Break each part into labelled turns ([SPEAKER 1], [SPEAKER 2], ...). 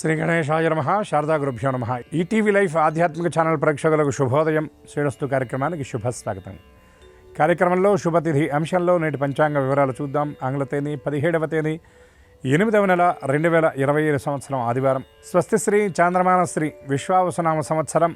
[SPEAKER 1] శ్రీ గణేశాయ నమః. శారదా గురుభ్యో నమః. ఈటీవీ లైఫ్ ఆధ్యాత్మిక ఛానల్ ప్రేక్షకులకు శుభోదయం. శ్రేణస్తు కార్యక్రమానికి శుభస్వాగతం. కార్యక్రమంలో శుభతిథి అంశంలో నేటి పంచాంగ వివరాలు చూద్దాం. ఆంగ్ల తేదీ 17వ తేదీ 8వ నెల 2025 సంవత్సరం ఆదివారం. స్వస్తిశ్రీ చాంద్రమానశ్రీ విశ్వావసునామ సంవత్సరం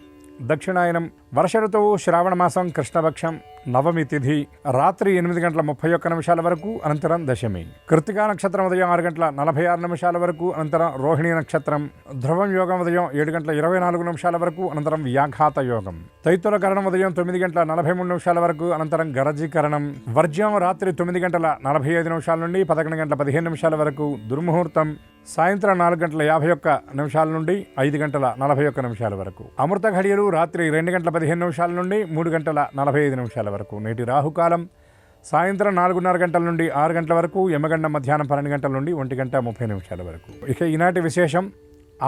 [SPEAKER 1] దక్షిణాయనం. వర్ష ఋతువు శ్రావణ మాసం కృష్ణపక్షం నవమి తిథి రాత్రి 8:31 వరకు, అనంతరం దశమి. కృత్తికా నక్షత్రం ఉదయం 6:46 వరకు, అనంతరం రోహిణి నక్షత్రం. ధ్రువం యోగం ఉదయం 7:24 వరకు, అనంతరం వ్యాఘాత యోగం. తైతుల కరణం ఉదయం 9:43 వరకు, అనంతరం గరజీకరణం. వర్జ్యం రాత్రి 9:45 నుండి 11:15 వరకు. దుర్ముహూర్తం సాయంత్రం 4:51 నుండి 5:41 వరకు. అమృత ఘడియలు రాత్రి 2:15 నుండి 3:45 వరకు. నేటి రాహుకాలం సాయంత్రం 4:30 గంటల నుండి 6 గంటల వరకు. యమగండం మధ్యాహ్నం 12 గంటల నుండి 1:30 వరకు. ఇక ఈనాటి విశేషం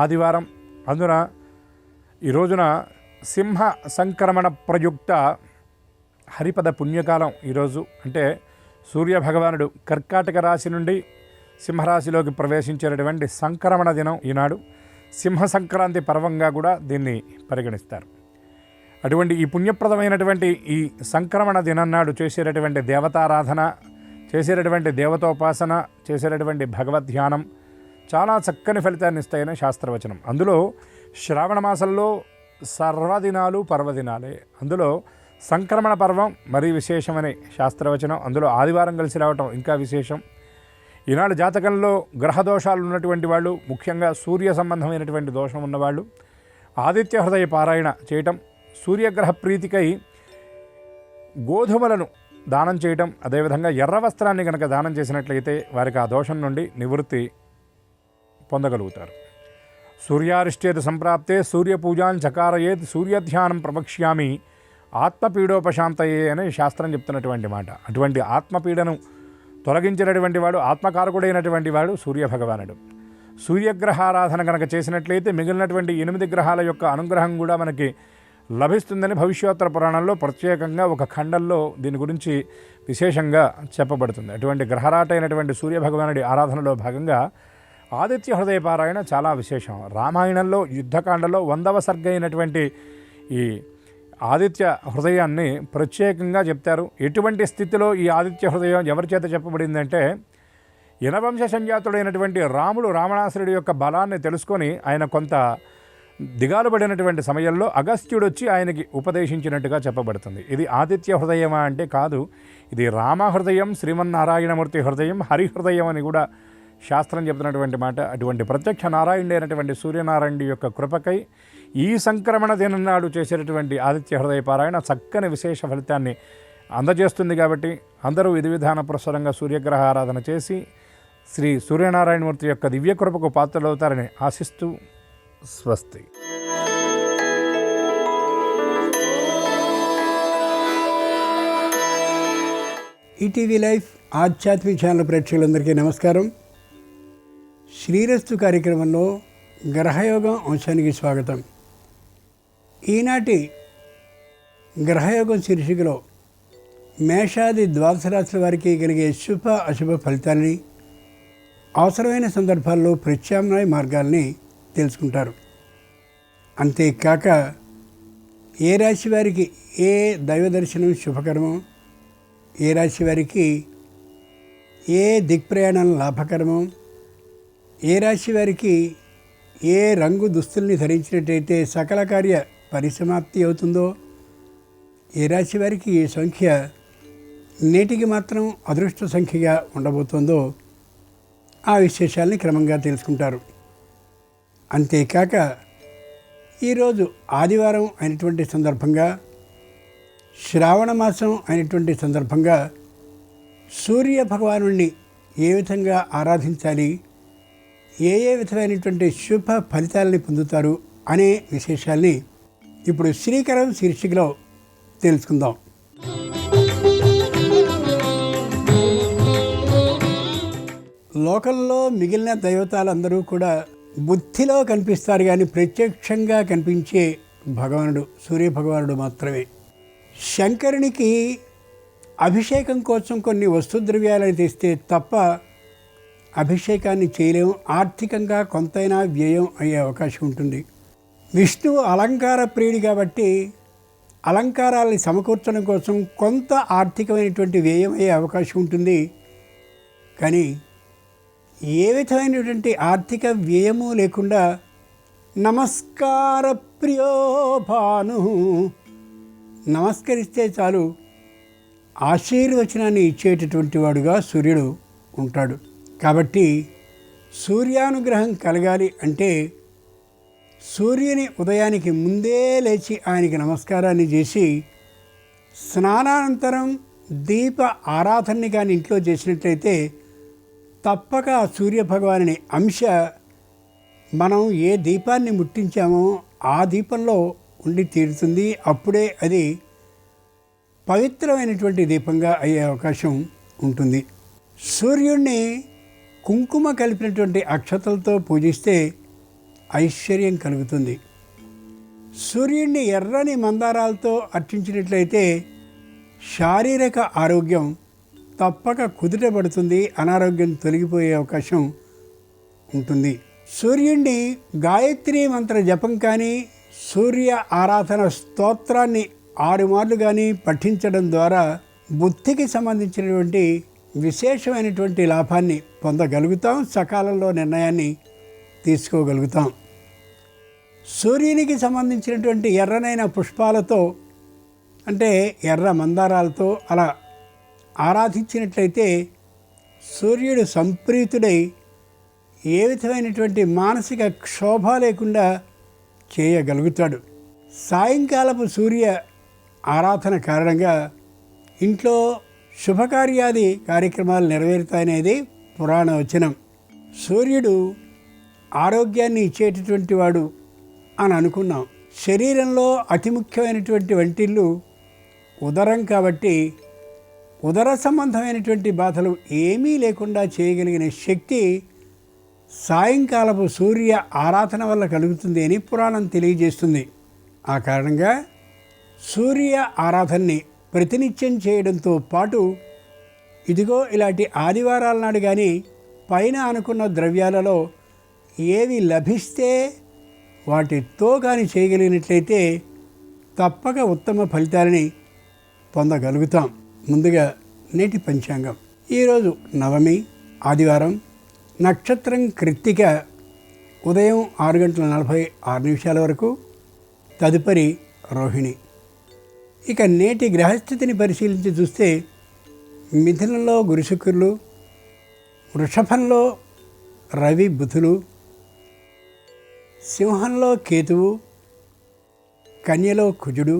[SPEAKER 1] ఆదివారం. అందున ఈ రోజున సింహ సంక్రమణ ప్రయుక్త హరిపద పుణ్యకాలం. ఈరోజు అంటే సూర్యభగవానుడు కర్కాటక రాశి నుండి సింహరాశిలోకి ప్రవేశించేటటువంటి సంక్రమణ దినం ఈనాడు. సింహ సంక్రాంతి పర్వంగా కూడా దీన్ని పరిగణిస్తారు. అటువంటి ఈ పుణ్యప్రదమైనటువంటి ఈ సంక్రమణ దినన్నాడు చేసేటటువంటి దేవతారాధన, చేసేటటువంటి దేవతోపాసన, చేసేటటువంటి భగవద్ధ్యానం చాలా చక్కని ఫలితాన్ని ఇస్తాయని శాస్త్రవచనం. అందులో శ్రావణ మాసంలో సర్వదినాలు పర్వదినాలే. అందులో సంక్రమణ పర్వం మరీ విశేషమని శాస్త్రవచనం. అందులో ఆదివారం కలిసి రావటం ఇంకా విశేషం. ఈనాడు జాతకంలో గ్రహదోషాలు ఉన్నటువంటి వాళ్ళు, ముఖ్యంగా సూర్య సంబంధమైనటువంటి దోషం ఉన్నవాళ్ళు ఆదిత్య హృదయ పారాయణ చేయటం, సూర్యగ్రహ ప్రీతికై గోధుమలను దానం చేయటం, అదేవిధంగా ఎర్ర వస్త్రాన్ని కనుక దానం చేసినట్లయితే వారికి ఆ దోషం నుండి నివృత్తి పొందగలుగుతారు. సూర్యారిష్టేతు సంప్రాప్తే సూర్యపూజాన్ చకారయేత్ సూర్యధ్యానం ప్రవక్ష్యామి ఆత్మపీడోపశాంతయే అని శాస్త్రం చెప్తున్నటువంటి మాట. అటువంటి ఆత్మపీడను తొలగించినటువంటి వాడు, ఆత్మకారకుడైనటువంటి వాడు సూర్యభగవానుడు. సూర్యగ్రహారాధన కనుక చేసినట్లయితే మిగిలినటువంటి 8 గ్రహాల యొక్క అనుగ్రహం కూడా మనకి లభిస్తుందని భవిష్యోత్తర పురాణంలో ప్రత్యేకంగా ఒక ఖండంలో దీని గురించి విశేషంగా చెప్పబడుతుంది. అటువంటి గ్రహరాటైనటువంటి సూర్యభగవానుడి ఆరాధనలో భాగంగా ఆదిత్య హృదయ పారాయణ చాలా విశేషం. రామాయణంలో యుద్ధకాండలో 100వ సర్గ అయినటువంటి ఈ ఆదిత్య హృదయాన్ని ప్రత్యేకంగా చెప్తారు. ఎటువంటి స్థితిలో ఈ ఆదిత్య హృదయం ఎవరి చేత చెప్పబడిందంటే, యనవంశ సంజాతుడైనటువంటి రాముడు రావణాసురుడి యొక్క బలాన్ని తెలుసుకొని ఆయన కొంత దిగాలు పడినటువంటి సమయంలో అగస్త్యుడు వచ్చి ఆయనకి ఉపదేశించినట్టుగా చెప్పబడుతుంది. ఇది ఆదిత్య హృదయమా అంటే కాదు, ఇది రామ హృదయం, శ్రీమన్నారాయణమూర్తి హృదయం, హరిహృదయం అని కూడా శాస్త్రం చెప్తున్నటువంటి మాట. అటువంటి ప్రత్యక్ష నారాయణుడు అయినటువంటి సూర్యనారాయణుడి యొక్క కృపకై ఈ సంక్రమణ దినం నాడు చేసేటటువంటి ఆదిత్య హృదయ పారాయణ చక్కని విశేష ఫలితాన్ని అందజేస్తుంది. కాబట్టి అందరూ విధి విధాన ప్రసారంగా సూర్యగ్రహ ఆరాధన చేసి శ్రీ సూర్యనారాయణమూర్తి యొక్క దివ్య కృపకు పాత్రలవుతారని ఆశిస్తూ స్వస్తి.
[SPEAKER 2] ఈటీవీ లైఫ్ ఆధ్యాత్మిక ఛానల్ ప్రేక్షకులందరికీ నమస్కారం. శ్రీరస్తు కార్యక్రమంలో గ్రహయోగం అంశానికి స్వాగతం. ఈనాటి గ్రహయోగం శీర్షికలో మేషాది ద్వాదశ రాశుల వారికి కలిగే శుభ అశుభ ఫలితాలని, అవసరమైన సందర్భాల్లో ప్రత్యామ్నాయ మార్గాల్ని తెలుసుకుంటారు. అంతేకాక ఏ రాశి వారికి ఏ దైవ దర్శనం శుభకరమో, ఏ రాశి వారికి ఏ దిక్ప్రయాణం లాభకరమో, ఏ రాశి వారికి ఏ రంగు దుస్తుల్ని ధరించినట్టయితే సకల కార్య పరిసమాప్తి అవుతుందో, ఏ రాశి వారికి ఏ సంఖ్య నేటికి మాత్రం అదృష్ట సంఖ్యగా ఉండబోతుందో ఆ విశేషాలని క్రమంగా తెలుసుకుంటారు. అంతేకాక ఈరోజు ఆదివారం అయినటువంటి సందర్భంగా, శ్రావణ మాసం అయినటువంటి సందర్భంగా సూర్య భగవానుడిని ఏ విధంగా ఆరాధించాలి, ఏ విధమైనటువంటి శుభ ఫలితాలని పొందుతారు అనే విశేషాల్ని ఇప్పుడు శ్రీకరం శీర్షికలో తెలుసుకుందాం. లోకంలో మిగిలిన దైవతాలందరూ కూడా బుద్ధిలో కనిపిస్తారు, కానీ ప్రత్యక్షంగా కనిపించే భగవానుడు సూర్యభగవానుడు మాత్రమే. శంకరునికి అభిషేకం కోసం కొన్ని వస్తుద్రవ్యాలను తెస్తే తప్ప అభిషేకాన్ని చేయలేము. ఆర్థికంగా కొంతైనా వ్యయం అయ్యే అవకాశం ఉంటుంది. విష్ణువు అలంకార ప్రియుడు కాబట్టి అలంకారాలని సమకూర్చడం కోసం కొంత ఆర్థికమైనటువంటి వ్యయం అయ్యే అవకాశం ఉంటుంది. కానీ ఏ విధమైనటువంటి ఆర్థిక వ్యయము లేకుండా నమస్కార ప్రియో భాను, నమస్కరిస్తే చాలు ఆశీర్వచనాన్ని ఇచ్చేటటువంటి వాడుగా సూర్యుడు ఉంటాడు. కాబట్టి సూర్యానుగ్రహం కలగాలి అంటే సూర్యుని ఉదయానికి ముందే లేచి ఆయనకి నమస్కారాన్ని చేసి స్నానానంతరం దీప ఆరాధనని కానీ ఇంట్లో చేసినట్లయితే తప్పక ఆ సూర్యభగవానుని అంశ మనం ఏ దీపాన్ని ముట్టించామో ఆ దీపంలో ఉండి తీరుతుంది. అప్పుడే అది పవిత్రమైనటువంటి దీపంగా అయ్యే అవకాశం ఉంటుంది. సూర్యుడిని కుంకుమ కలిపినటువంటి అక్షతలతో పూజిస్తే ఐశ్వర్యం కలుగుతుంది. సూర్యుడిని ఎర్రని మందారాలతో అర్చించినట్లయితే శారీరక ఆరోగ్యం తప్పక కుదుటపడుతుంది, అనారోగ్యం తొలగిపోయే అవకాశం ఉంటుంది. సూర్యుడిని గాయత్రీ మంత్ర జపం కానీ సూర్య ఆరాధన స్తోత్రాన్ని 6 మార్లు కానీ పఠించడం ద్వారా బుద్ధికి సంబంధించినటువంటి విశేషమైనటువంటి లాభాన్ని పొందగలుగుతాం, సకాలంలో నిర్ణయాన్ని తీసుకోగలుగుతాం. సూర్యునికి సంబంధించినటువంటి ఎర్రనైన పుష్పాలతో అంటే ఎర్ర మందారాలతో అలా ఆరాధించినట్లయితే సూర్యుడు సంప్రీతుడై ఏ విధమైనటువంటి మానసిక క్షోభ లేకుండా చేయగలుగుతాడు. సాయంకాలపు సూర్య ఆరాధన కారణంగా ఇంట్లో శుభకార్యాది కార్యక్రమాలు నెరవేరుతాయనేది పురాణ వచనం. సూర్యుడు ఆరోగ్యాన్ని ఇచ్చేటటువంటి వాడు అని అనుకున్నాం. శరీరంలో అతి ముఖ్యమైనటువంటి వంటిల్లు ఉదరం కాబట్టి ఉదర సంబంధమైనటువంటి బాధలు ఏమీ లేకుండా చేయగలిగిన శక్తి సాయంకాలపు సూర్య ఆరాధన వల్ల కలుగుతుంది అని పురాణం తెలియజేస్తుంది. ఆ కారణంగా సూర్య ఆరాధనని ప్రతినిత్యం చేయడంతో పాటు ఇదిగో ఇలాంటి ఆదివారాల నాడు కానీ పైన అనుకున్న ద్రవ్యాలలో ఏవి లభిస్తే వాటితో కానీ చేయగలిగినట్లయితే తప్పక ఉత్తమ ఫలితాలని పొందగలుగుతాం. ముందుగా నేటి పంచాంగం. ఈరోజు నవమి ఆదివారం, నక్షత్రం కృత్తిక, ఉదయం 6:46 వరకు, తదుపరి రోహిణి. ఇక నేటి గ్రహస్థితిని పరిశీలించి చూస్తే మిథునంలో గురు శుక్రులు, వృషభంలో రవి బుధులు, సింహంలో కేతువు, కన్యలో కుజుడు,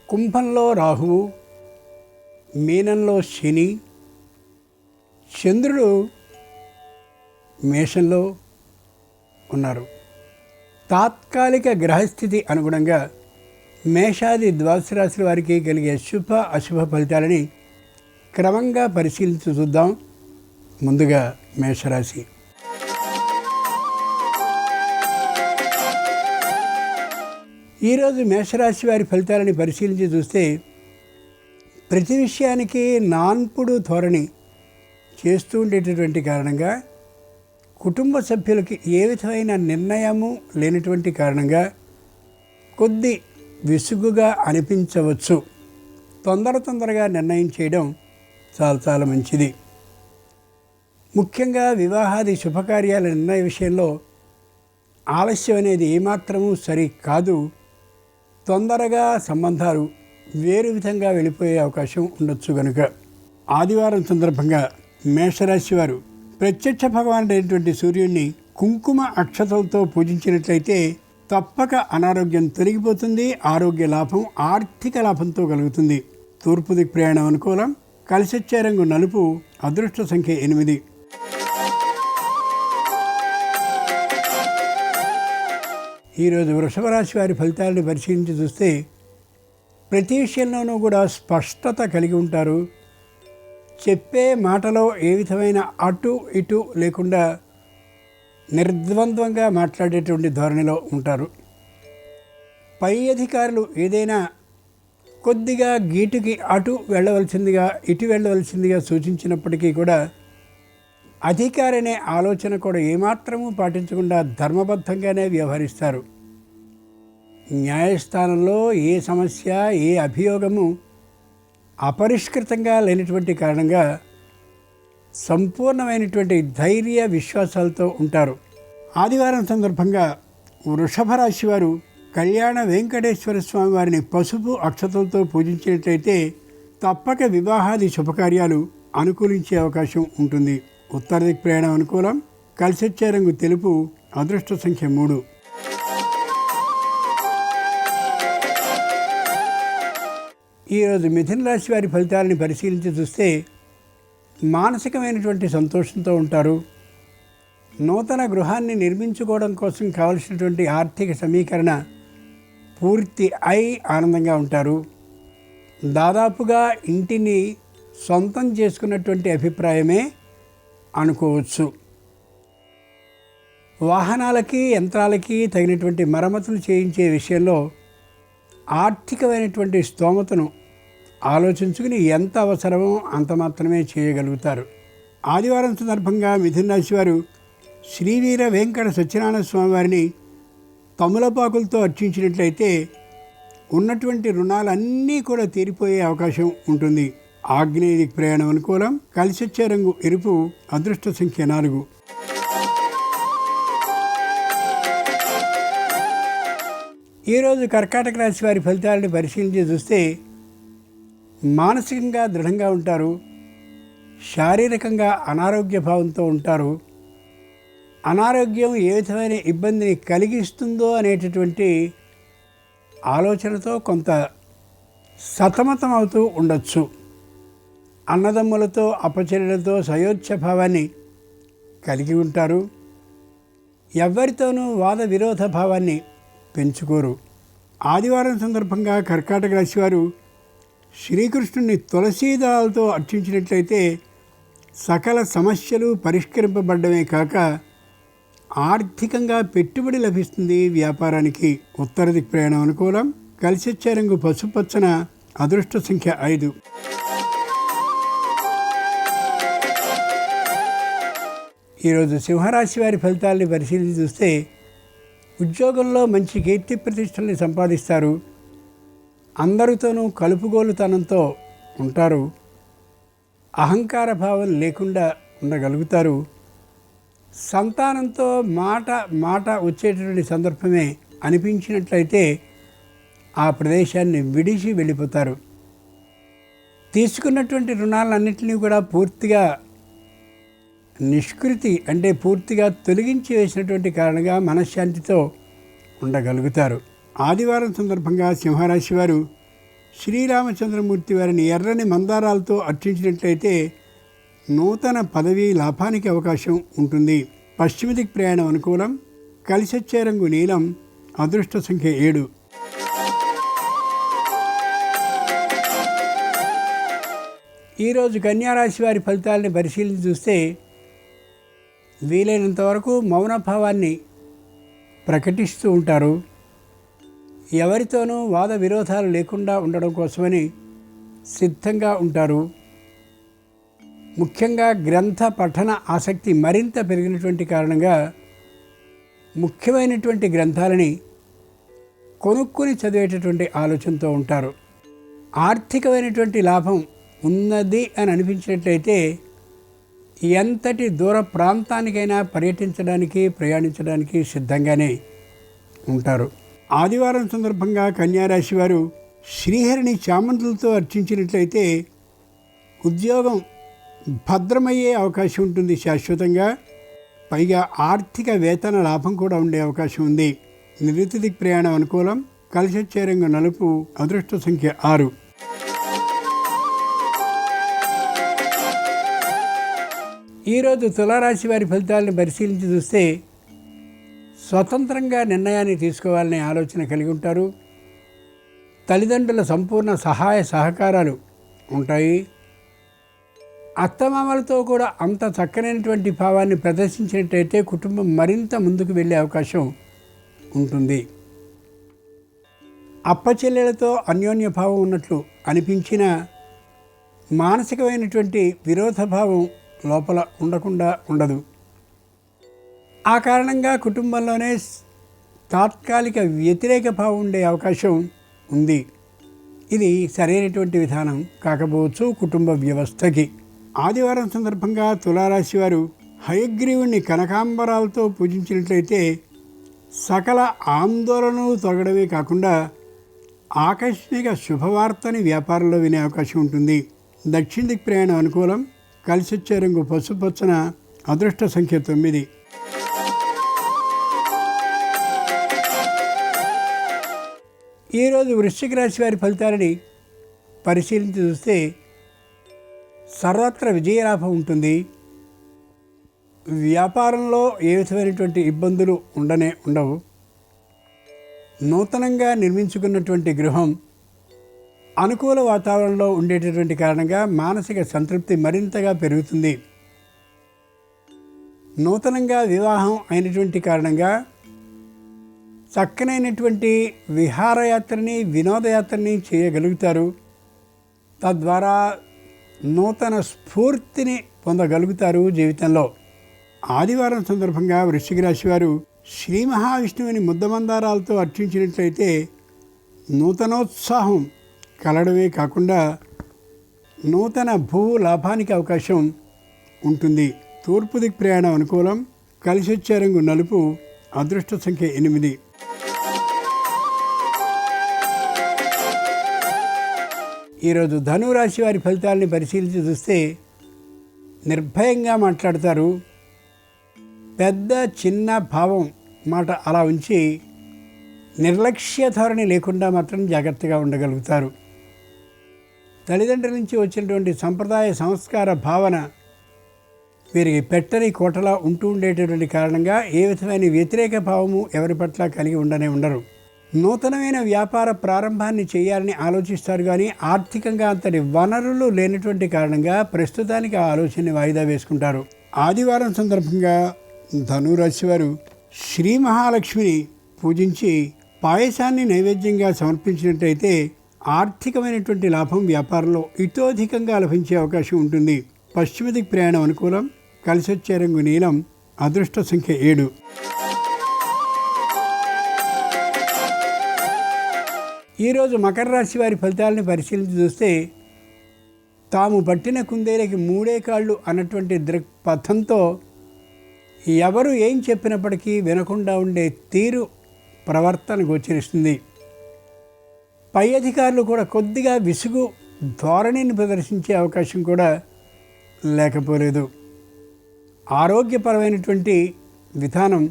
[SPEAKER 2] కుంభంలో రాహువు, మీనంలో శని, చంద్రుడు మేషంలో ఉన్నారు. తాత్కాలిక గ్రహస్థితి అనుగుణంగా మేషాది ద్వాదశ రాశుల వారికి కలిగే శుభ అశుభ ఫలితాలని క్రమంగా పరిశీలించి చూద్దాం. ముందుగా మేషరాశి. ఈరోజు మేషరాశి వారి ఫలితాలని పరిశీలించి చూస్తే ప్రతి విషయానికి నాన్పుడు ధోరణి చేస్తూ ఉండేటటువంటి కారణంగా కుటుంబ సభ్యులకి ఏ విధమైన నిర్ణయము లేనటువంటి కారణంగా కొద్ది విసుగుగా అనిపించవచ్చు. తొందరగా నిర్ణయం చేయడం చాలా మంచిది. ముఖ్యంగా వివాహాది శుభకార్యాల నిర్ణయ విషయంలో ఆలస్యం అనేది ఏమాత్రమూ సరి కాదు. తొందరగా సంబంధాలు వేరు విధంగా వెళ్ళిపోయే అవకాశం ఉండొచ్చు. కనుక ఆదివారం సందర్భంగా మేషరాశి వారు ప్రత్యక్ష భగవానుడైనటువంటి సూర్యుడిని కుంకుమ అక్షతలతో పూజించినట్లయితే తప్పక అనారోగ్యం తొలగిపోతుంది, ఆరోగ్య లాభం, ఆర్థిక లాభంతో కలుగుతుంది. తూర్పు దిక్కు ప్రయాణం అనుకూలం. కలిసొచ్చే రంగు నలుపు. అదృష్ట సంఖ్య 8. ఈరోజు వృషభ రాశి వారి ఫలితాలను పరిశీలించి చూస్తే ప్రతి విషయంలోనూ కూడా స్పష్టత కలిగి ఉంటారు. చెప్పే మాటలో ఏ విధమైన అటు ఇటు లేకుండా నిర్ద్వంద్వంగా మాట్లాడేటువంటి ధోరణిలో ఉంటారు. పై అధికారులు ఏదైనా కొద్దిగా గీటుకి అటు వెళ్ళవలసిందిగా ఇటు వెళ్ళవలసిందిగా సూచించినప్పటికీ కూడా అధికారనే ఆలోచన కూడా ఏమాత్రమూ పాటించకుండా ధర్మబద్ధంగానే వ్యవహరిస్తారు. న్యాయస్థానంలో ఏ సమస్య, ఏ అభియోగము అపరిష్కృతంగా లేనటువంటి కారణంగా సంపూర్ణమైనటువంటి ధైర్య విశ్వాసాలతో ఉంటారు. ఆదివారం సందర్భంగా వృషభ రాశి వారు కళ్యాణ వెంకటేశ్వర స్వామి వారిని పసుపు అక్షతలతో పూజించినట్లయితే తప్పక వివాహాది శుభకార్యాలు అనుకూలించే అవకాశం ఉంటుంది. ఉత్తర దిక్ ప్రయాణం అనుకూలం. కలిసొచ్చే రంగు తెలుపు. అదృష్ట సంఖ్య 3. ఈరోజు మిథున రాశి వారి ఫలితాలని పరిశీలించి చూస్తే మానసికమైనటువంటి సంతోషంతో ఉంటారు. నూతన గృహాన్ని నిర్మించుకోవడం కోసం కావలసినటువంటి ఆర్థిక సమీకరణ పూర్తి అయి ఆనందంగా ఉంటారు. దాదాపుగా ఇంటిని సొంతం చేసుకున్నటువంటి అభిప్రాయమే అనుకోవచ్చు. వాహనాలకి, యంత్రాలకి తగినటువంటి మరమ్మతులు చేయించే విషయంలో ఆర్థికమైనటువంటి స్తోమతను ఆలోచించుకుని ఎంత అవసరమో అంత మాత్రమే చేయగలుగుతారు. ఆదివారం సందర్భంగా మిథున రాశి వారు శ్రీవీర వెంకట సత్యనారాయణ స్వామి వారిని తమలపాకులతో అర్చించినట్లయితే ఉన్నటువంటి రుణాలన్నీ కూడా తీరిపోయే అవకాశం ఉంటుంది. ఆగ్నేయ దిక్ ప్రయాణం అనుకూలం. కలిసొచ్చే రంగు ఎరుపు. అదృష్ట సంఖ్య 4. ఈరోజు కర్కాటక రాశి వారి ఫలితాలను పరిశీలించి చూస్తే మానసికంగా దృఢంగా ఉంటారు. శారీరకంగా అనారోగ్య భావంతో ఉంటారు. అనారోగ్యం ఏ విధమైన ఇబ్బందిని కలిగిస్తుందో అనేటటువంటి ఆలోచనతో కొంత సతమతం అవుతూ ఉండొచ్చు. అన్నదమ్ములతో, అపచర్యలతో సయోధ్య భావాన్ని కలిగి ఉంటారు. ఎవరితోనూ వాద విరోధ భావాన్ని పెంచుకోరు. ఆదివారం సందర్భంగా కర్కాటక రాశి వారు శ్రీకృష్ణుని తులసీదళాలతో అర్చించినట్లయితే సకల సమస్యలు పరిష్కరింపబడ్డమే కాక ఆర్థికంగా పెట్టుబడి లభిస్తుంది వ్యాపారానికి. ఉత్తర దిక్ ప్రయాణం అనుకూలం. కలిసొచ్చే రంగు పసుపచ్చన. అదృష్ట సంఖ్య 5. ఈరోజు సింహరాశి వారి ఫలితాలని పరిశీలించి చూస్తే ఉద్యోగంలో మంచి కీర్తి ప్రతిష్టల్ని సంపాదిస్తారు. అందరితోనూ కలుపుగోలుతనంతో ఉంటారు. అహంకార భావం లేకుండా ఉండగలుగుతారు. సంతానంతో మాట వచ్చేటటువంటి సందర్భమే అనిపించినట్లయితే ఆ ప్రదేశాన్ని విడిచి వెళ్ళిపోతారు. తీసుకున్నటువంటి రుణాలన్నింటినీ కూడా పూర్తిగా నిష్కృతి అంటే పూర్తిగా తొలగించి వేసినటువంటి కారణంగా మనశ్శాంతితో ఉండగలుగుతారు. ఆదివారం సందర్భంగా సింహరాశి వారు శ్రీరామచంద్రమూర్తి వారిని ఎర్రని మందారాలతో అర్చించినట్లయితే నూతన పదవీ లాభానికి అవకాశం ఉంటుంది. పశ్చిమ దిక్ ప్రయాణం అనుకూలం. కలిసొచ్చే రంగు నీలం. అదృష్ట సంఖ్య 7. ఈరోజు కన్యారాశి వారి ఫలితాలని పరిశీలించి చూస్తే వీలైనంత వరకు మౌనభావాన్ని ప్రకటిస్తూ ఉంటారు. ఎవరితోనూ వాద విరోధాలు లేకుండా ఉండడం కోసమని సిద్ధంగా ఉంటారు. ముఖ్యంగా గ్రంథ పఠన ఆసక్తి మరింత పెరిగినటువంటి కారణంగా ముఖ్యమైనటువంటి గ్రంథాలని కొనుక్కొని చదివేటటువంటి ఆలోచనతో ఉంటారు. ఆర్థికమైనటువంటి లాభం ఉన్నది అని అనిపించినట్లయితే ఎంతటి దూర ప్రాంతానికైనా పర్యటించడానికి, ప్రయాణించడానికి సిద్ధంగానే ఉంటారు. ఆదివారం సందర్భంగా కన్యారాశి వారు శ్రీహరిని చామంతులతో అర్చించినట్లయితే ఉద్యోగం భద్రమయ్యే అవకాశం ఉంటుంది శాశ్వతంగా. పైగా ఆర్థిక వేతన లాభం కూడా ఉండే అవకాశం ఉంది. నివృత్తి దిక్ ప్రయాణం అనుకూలం. కలిసొచ్చే రంగు నలుపు. అదృష్ట సంఖ్య 6. ఈరోజు తులారాశి వారి ఫలితాలను పరిశీలించి చూస్తే స్వతంత్రంగా నిర్ణయాన్ని తీసుకోవాలనే ఆలోచన కలిగి ఉంటారు. తల్లిదండ్రుల సంపూర్ణ సహాయ సహకారాలు ఉంటాయి. అత్తమామలతో కూడా అంత చక్కనైనటువంటి భావాన్ని ప్రదర్శించినట్టయితే కుటుంబం మరింత ముందుకు వెళ్ళే అవకాశం ఉంటుంది. అప్పచెల్లెలతో అన్యోన్య భావం ఉన్నట్లు అనిపించిన మానసికమైనటువంటి విరోధ భావం లోపల ఉండకుండా ఉండదు. ఆ కారణంగా కుటుంబంలోనే తాత్కాలిక వ్యతిరేక భావం ఉండే అవకాశం ఉంది. ఇది సరైనటువంటి విధానం కాకపోవచ్చు కుటుంబ వ్యవస్థకి. ఆదివారం సందర్భంగా తులారాశి వారు హయగ్రీవుణ్ణి కనకాంబరాలతో పూజించినట్లయితే సకల ఆందోళనలు తొలగడమే కాకుండా ఆకస్మిక శుభవార్తని వ్యాపారంలో వినే అవకాశం ఉంటుంది. దక్షిణ దిక్ ప్రయాణం అనుకూలం. కలిసొచ్చే రంగు పసుపచ్చన. అదృష్ట సంఖ్య 9. ఈరోజు వృశ్చిక రాశి వారి ఫలితాలని పరిశీలించి చూస్తే సర్వత్ర విజయలాభం ఉంటుంది. వ్యాపారంలో ఏ విధమైనటువంటి ఇబ్బందులు ఉండవు. నూతనంగా నిర్మించుకున్నటువంటి గృహం అనుకూల వాతావరణంలో ఉండేటటువంటి కారణంగా మానసిక సంతృప్తి మరింతగా పెరుగుతుంది. నూతనంగా వివాహం అయినటువంటి కారణంగా చక్కనైనటువంటి విహారయాత్రని వినోదయాత్రని చేయగలుగుతారు. తద్వారా నూతన స్ఫూర్తిని పొందగలుగుతారు జీవితంలో. ఆదివారం సందర్భంగా వృశ్చిక రాశి వారు శ్రీ మహావిష్ణువుని ముద్దమందారాలతో అర్చించినట్లయితే నూతనోత్సాహం కలడమే కాకుండా నూతన భూ లాభానికి అవకాశం ఉంటుంది. తూర్పు దిక్ ప్రయాణం అనుకూలం. కలిసొచ్చే రంగు నలుపు. అదృష్ట సంఖ్య 8. ఈరోజు ధనురాశి వారి ఫలితాలని పరిశీలించి చూస్తే నిర్భయంగా మాట్లాడతారు. పెద్ద చిన్న భావం మాట అలా ఉంచి నిర్లక్ష్య ధోరణి లేకుండా మాత్రం జాగ్రత్తగా ఉండగలుగుతారు. తల్లిదండ్రుల నుంచి వచ్చినటువంటి సంప్రదాయ సంస్కార భావన వీరికి పెట్టని కోటలా ఉంటూ ఉండేటటువంటి కారణంగా ఏ విధమైన వ్యతిరేక భావము ఎవరి పట్ల కలిగి ఉండరు. నూతనమైన వ్యాపార ప్రారంభాన్ని చేయాలని ఆలోచిస్తారు, కానీ ఆర్థికంగా అంతటి వనరులు లేనటువంటి కారణంగా ప్రస్తుతానికి ఆ ఆలోచనని వాయిదా వేసుకుంటారు. ఆదివారం సందర్భంగా ధనురాశి వారు శ్రీ మహాలక్ష్మిని పూజించి పాయసాన్ని నైవేద్యంగా సమర్పించినట్టయితే ఆర్థికమైనటువంటి లాభం వ్యాపారంలో ఇతోధికంగా లభించే అవకాశం ఉంటుంది. పశ్చిమ దిక్ ప్రయాణం అనుకూలం. కలిసొచ్చే రంగు నీలం. అదృష్ట సంఖ్య 7. ఈరోజు మకర రాశి వారి ఫలితాలను పరిశీలించి చూస్తే తాము పట్టిన కుందేలకి 3 కాళ్ళు అన్నటువంటి దృక్పథంతో ఎవరు ఏం చెప్పినప్పటికీ వినకుండా ఉండే తీరు ప్రవర్తన గోచరిస్తుంది. పై అధికారులు కూడా కొద్దిగా విసుగు ధోరణిని ప్రదర్శించే అవకాశం కూడా లేకపోలేదు. ఆరోగ్యపరమైనటువంటి విధానం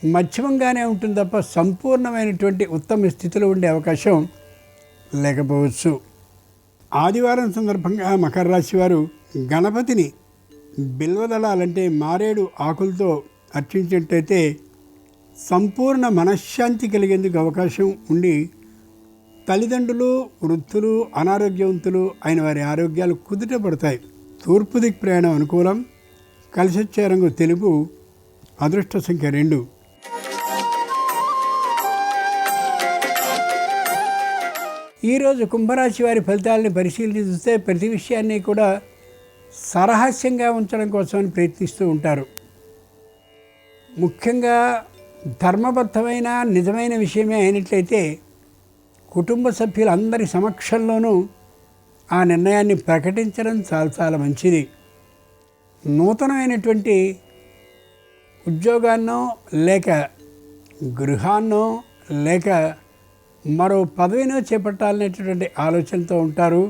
[SPEAKER 2] మధ్యమంగానే ఉంటుంది తప్ప సంపూర్ణమైనటువంటి ఉత్తమ స్థితిలో ఉండే అవకాశం లేకపోవచ్చు. ఆదివారం సందర్భంగా మకర రాశి వారు గణపతిని బిల్వదళాలంటే మారేడు ఆకులతో అర్చించినట్టయితే సంపూర్ణ మనశ్శాంతి కలిగేందుకు అవకాశం ఉండి తల్లిదండ్రులు వృద్ధులు అనారోగ్యవంతులు అయిన వారి ఆరోగ్యాలు కుదుట పడతాయి. తూర్పు దిక్ ప్రయాణం అనుకూలం. కలిసొచ్చే రంగు తెలుపు. అదృష్ట సంఖ్య 2. ఈరోజు కుంభరాశి వారి ఫలితాలని పరిశీలించి చూస్తే ప్రతి విషయాన్ని కూడా సరహస్యంగా ఉంచడం కోసమని ప్రయత్నిస్తూ ఉంటారు. ముఖ్యంగా ధర్మబద్ధమైన నిజమైన విషయమే అయినట్లయితే కుటుంబ సభ్యులందరి సమక్షంలోనూ ఆ నిర్ణయాన్ని ప్రకటించడం చాలా చాలా మంచిది. నూతనమైనటువంటి ఉద్యోగాన్నో లేక గృహాన్నో లేక మరో పదవినో చేపట్టాలనేటటువంటి ఆలోచనతో ఉంటారు.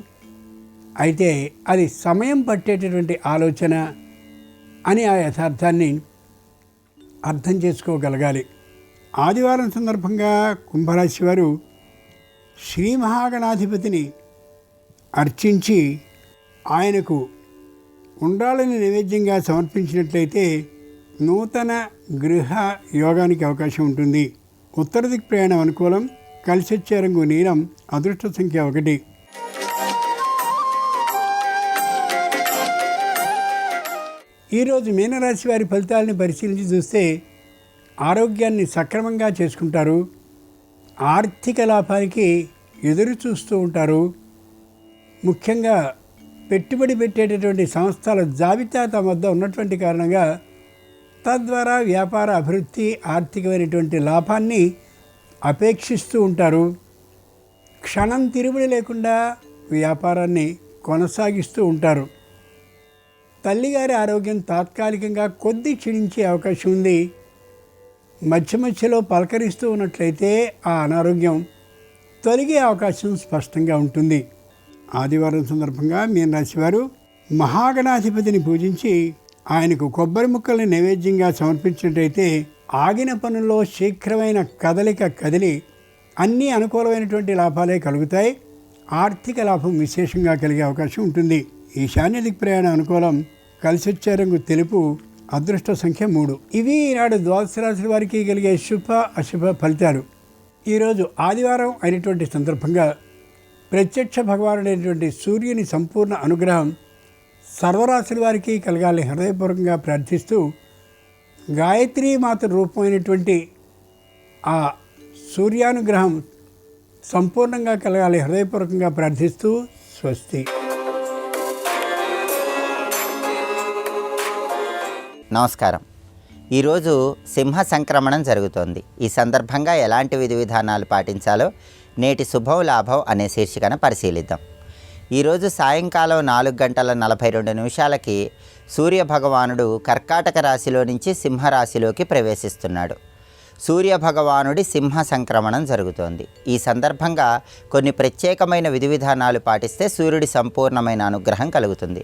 [SPEAKER 2] అయితే అది సమయం పట్టేటటువంటి ఆలోచన అని ఆ యథార్థాన్ని అర్థం చేసుకోగలగాలి. ఆదివారం సందర్భంగా కుంభరాశి వారు శ్రీ మహాగణాధిపతిని అర్చించి ఆయనకు ఉండ్రాళ్ళని నైవేద్యంగా సమర్పించినట్లయితే నూతన గృహ యోగానికి అవకాశం ఉంటుంది. ఉత్తర దిక్ ప్రయాణం అనుకూలం. కలిసొచ్చే రంగు నీలం. అదృష్ట సంఖ్య 1. ఈరోజు మీనరాశి వారి ఫలితాలని పరిశీలించి చూస్తే ఆరోగ్యాన్ని సక్రమంగా చేసుకుంటారు. ఆర్థిక లాభానికి ఎదురు చూస్తూ ఉంటారు. ముఖ్యంగా పెట్టుబడి పెట్టేటటువంటి సంస్థల జాబితా తమ వద్ద ఉన్నటువంటి కారణంగా తద్వారా వ్యాపార అభివృద్ధి, ఆర్థికమైనటువంటి లాభాన్ని అపేక్షిస్తూ ఉంటారు. క్షణం తిరుగుబడి లేకుండా వ్యాపారాన్ని కొనసాగిస్తూ ఉంటారు. తల్లిగారి ఆరోగ్యం తాత్కాలికంగా కొద్ది క్షీణించే అవకాశం ఉంది. మధ్య మధ్యలో పలకరిస్తూ ఉన్నట్లయితే ఆ అనారోగ్యం తొలగే అవకాశం స్పష్టంగా ఉంటుంది. ఆదివారం సందర్భంగా మీన రాశివారు మహాగణాధిపతిని పూజించి ఆయనకు కొబ్బరి ముక్కల్ని నైవేద్యంగా సమర్పించినట్టయితే ఆగిన పనుల్లో శీఘ్రమైన కదలిక కదిలి అన్నీ అనుకూలమైనటువంటి లాభాలే కలుగుతాయి. ఆర్థిక లాభం విశేషంగా కలిగే అవకాశం ఉంటుంది. ఈశాన్య దిక్ప్రయాణ అనుకూలం. కలిసొచ్చే రంగు తెలుపు. అదృష్ట సంఖ్య 3. ఇవి ఈనాడు ద్వాదశ రాశుల వారికి కలిగే శుభ అశుభ ఫలితాలు. ఈరోజు ఆదివారం అయినటువంటి సందర్భంగా ప్రత్యక్ష భగవానుడైనటువంటి సూర్యుని సంపూర్ణ అనుగ్రహం సర్వరాశుల వారికి కలగాలని హృదయపూర్వకంగా ప్రార్థిస్తూ, గాయత్రీ మాత రూపమైనటువంటి ఆ సూర్యానుగ్రహం సంపూర్ణంగా కలగాలి హృదయపూర్వకంగా ప్రార్థిస్తూ స్వస్తి.
[SPEAKER 3] నమస్కారం. ఈరోజు సింహ సంక్రమణం జరుగుతోంది. ఈ సందర్భంగా ఎలాంటి విధి విధానాలు పాటించాలో నేటి శుభం లాభం అనే శీర్షికను పరిశీలిద్దాం. ఈరోజు సాయంకాలం 4:42 సూర్యభగవానుడు కర్కాటక రాశిలో నుంచి సింహరాశిలోకి ప్రవేశిస్తున్నాడు. సూర్యభగవానుడి సింహ సంక్రమణం జరుగుతోంది. ఈ సందర్భంగా కొన్ని ప్రత్యేకమైన విధి విధానాలు పాటిస్తే సూర్యుడి సంపూర్ణమైన అనుగ్రహం కలుగుతుంది.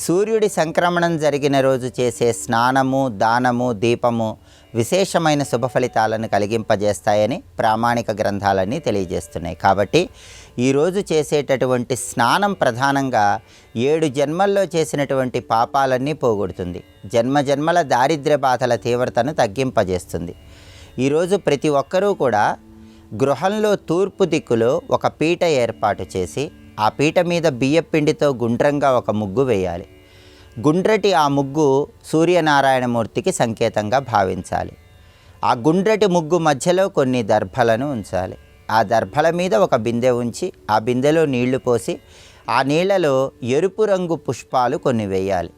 [SPEAKER 3] సూర్యుడి సంక్రమణం జరిగిన రోజు చేసే స్నానము, దానము, దీపము విశేషమైన శుభ ఫలితాలను కలిగింపజేస్తాయని ప్రామాణిక గ్రంథాలన్నీ తెలియజేస్తున్నాయి. కాబట్టి ఈరోజు చేసేటటువంటి స్నానం ప్రధానంగా 7 జన్మల్లో చేసినటువంటి పాపాలన్నీ పోగొడుతుంది. జన్మజన్మల దారిద్ర్య బాధల తీవ్రతను తగ్గింపజేస్తుంది. ఈరోజు ప్రతి ఒక్కరూ కూడా గృహంలో తూర్పు దిక్కులో ఒక పీట ఏర్పాటు చేసి ఆ పీట మీద బియ్యపిండితో గుండ్రంగా ఒక ముగ్గు వేయాలి. గుండ్రటి ఆ ముగ్గు సూర్యనారాయణమూర్తికి సంకేతంగా భావించాలి. ఆ గుండ్రటి ముగ్గు మధ్యలో కొన్ని దర్భలను ఉంచాలి. ఆ దర్భల మీద ఒక బిందె ఉంచి ఆ బిందెలో నీళ్లు పోసి ఆ నీళ్లలో ఎరుపు రంగు పుష్పాలు కొన్ని వేయాలి.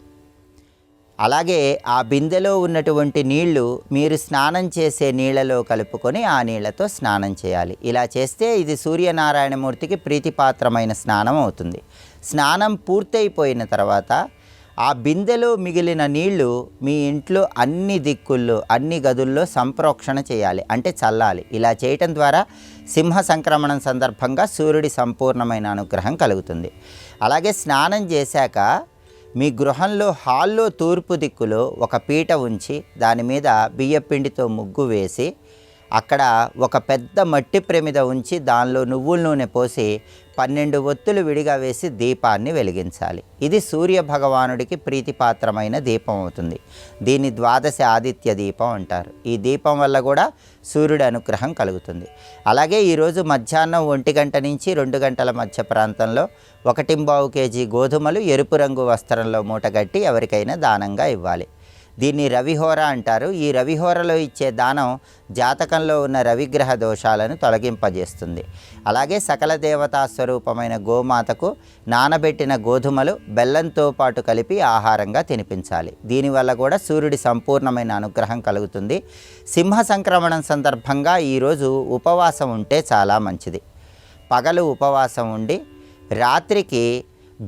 [SPEAKER 3] అలాగే ఆ బిందెలో ఉన్నటువంటి నీళ్లు మీరు స్నానం చేసే నీళ్లలో కలుపుకొని ఆ నీళ్లతో స్నానం చేయాలి. ఇలా చేస్తే ఇది సూర్యనారాయణమూర్తికి ప్రీతిపాత్రమైన స్నానం అవుతుంది. స్నానం పూర్తయిపోయిన తర్వాత ఆ బిందెలో మిగిలిన నీళ్లు మీ ఇంట్లో అన్ని దిక్కుల్లో, అన్ని గదుల్లో సంప్రోక్షణ చేయాలి, అంటే చల్లాలి. ఇలా చేయటం ద్వారా సింహ సంక్రమణం సందర్భంగా సూర్యుడి సంపూర్ణమైన అనుగ్రహం కలుగుతుంది. అలాగే స్నానం చేశాక మీ గృహంలో హాల్లో తూర్పు దిక్కులో ఒక పీట ఉంచి దాని మీద బియ్యపిండితో ముగ్గు వేసి అక్కడ ఒక పెద్ద మట్టి ప్రమిద ఉంచి దానిలో నువ్వుల నూనె పోసి 12 ఒత్తులు విడిగా వేసి దీపాన్ని వెలిగించాలి. ఇది సూర్య భగవానుడికి ప్రీతిపాత్రమైన దీపం అవుతుంది. దీన్ని ద్వాదశ ఆదిత్య దీపం అంటారు. ఈ దీపం వల్ల కూడా సూర్యుడి అనుగ్రహం కలుగుతుంది. అలాగే ఈరోజు మధ్యాహ్నం 1 గంట నుంచి 2 గంటల మధ్య ప్రాంతంలో 1.25 కేజీ గోధుమలు ఎరుపు రంగు వస్త్రంలో మూటగట్టి ఎవరికైనా దానంగా ఇవ్వాలి. దీన్ని రవిహోర అంటారు. ఈ రవిహోరలో ఇచ్చే దానం జాతకంలో ఉన్న రవిగ్రహ దోషాలను తొలగింపజేస్తుంది. అలాగే సకల దేవతా స్వరూపమైన గోమాతకు నానబెట్టిన గోధుమలు బెల్లంతో పాటు కలిపి ఆహారంగా తినిపించాలి. దీనివల్ల కూడా సూర్యుడి సంపూర్ణమైన అనుగ్రహం కలుగుతుంది. సింహ సంక్రమణం సందర్భంగా ఈరోజు ఉపవాసం ఉంటే చాలా మంచిది. పగలు ఉపవాసం ఉండి రాత్రికి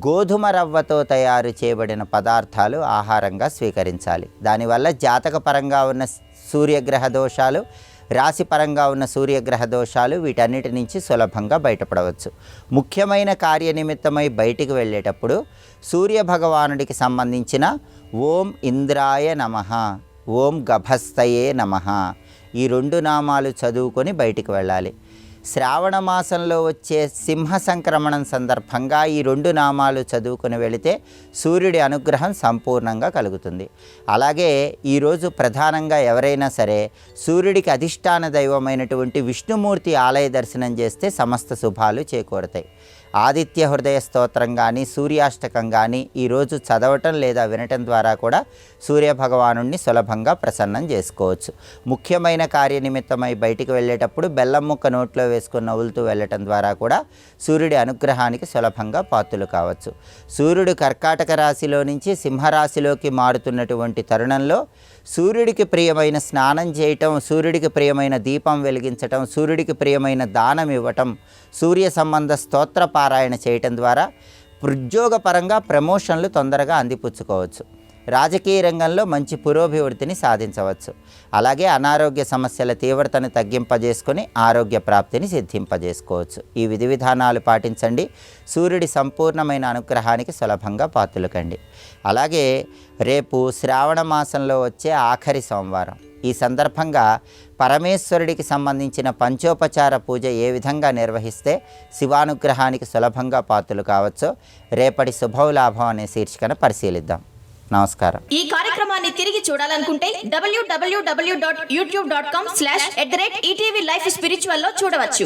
[SPEAKER 3] గోధుమ రవ్వతో తయారు చేయబడిన పదార్థాలు ఆహారంగా స్వీకరించాలి. దానివల్ల జాతకపరంగా ఉన్న సూర్యగ్రహ దోషాలు, రాశిపరంగా ఉన్న సూర్యగ్రహ దోషాలు వీటన్నిటి నుంచి సులభంగా బయటపడవచ్చు. ముఖ్యమైన కార్యనిమిత్తమై బయటికి వెళ్ళేటప్పుడు సూర్యభగవానుడికి సంబంధించిన ఓం ఇంద్రాయ నమః, ఓం గభస్తయే నమః ఈ 2 నామాలు చదువుకొని బయటికి వెళ్ళాలి. శ్రావణ మాసంలో వచ్చే సింహ సంక్రమణం సందర్భంగా ఈ 2 నామాలు చదువుకుని వెళితే సూర్యుడి అనుగ్రహం సంపూర్ణంగా కలుగుతుంది. అలాగే ఈరోజు ప్రధానంగా ఎవరైనా సరే సూర్యుడికి అధిష్టాన దైవమైనటువంటి విష్ణుమూర్తి ఆలయ దర్శనం చేస్తే సమస్త శుభాలు చేకూరతాయి. ఆదిత్య హృదయ స్తోత్రం కానీ సూర్యాష్టకం కానీ ఈరోజు చదవటం లేదా వినటం ద్వారా కూడా సూర్యభగవానుణ్ణి సులభంగా ప్రసన్నం చేసుకోవచ్చు. ముఖ్యమైన కార్యనిమిత్తమై బయటికి వెళ్ళేటప్పుడు బెల్లం ముక్క నోట్లో వేసుకుని నవ్వులుతూ వెళ్ళటం ద్వారా కూడా సూర్యుడి అనుగ్రహానికి సులభంగా పాత్రులు కావచ్చు. సూర్యుడు కర్కాటక రాశిలో నుంచి సింహరాశిలోకి మారుతున్నటువంటి తరుణంలో సూర్యుడికి ప్రియమైన స్నానం చేయటం, సూర్యుడికి ప్రియమైన దీపం వెలిగించటం, సూర్యుడికి ప్రియమైన దానం ఇవ్వటం, సూర్య సంబంధ స్తోత్ర పారాయణ చేయటం ద్వారా ఉద్యోగపరంగా ప్రమోషన్లు తొందరగా అందిపుచ్చుకోవచ్చు. రాజకీయ రంగంలో మంచి పురోభివృద్ధిని సాధించవచ్చు. అలాగే అనారోగ్య సమస్యల తీవ్రతను తగ్గింపజేసుకొని ఆరోగ్య ప్రాప్తిని సిద్ధింపజేసుకోవచ్చు. ఈ విధి విధానాలు పాటించండి. సూర్యుడి సంపూర్ణమైన అనుగ్రహానికి సులభంగా పాత్రులు కండి. అలాగే రేపు శ్రావణ మాసంలో వచ్చే ఆఖరి సోమవారం. ఈ సందర్భంగా పరమేశ్వరుడికి సంబంధించిన పంచోపచార పూజ ఏ విధంగా నిర్వహిస్తే శివానుగ్రహానికి సులభంగా పాత్రులు కావచ్చో రేపటి శుభలాభం అనే శీర్షికను పరిశీలిద్దాం. నమస్కారం.
[SPEAKER 4] ఈ కార్యక్రమాన్ని తిరిగి చూడాలనుకుంటే www.youtube.com/ETV Life Spiritual లో చూడవచ్చు.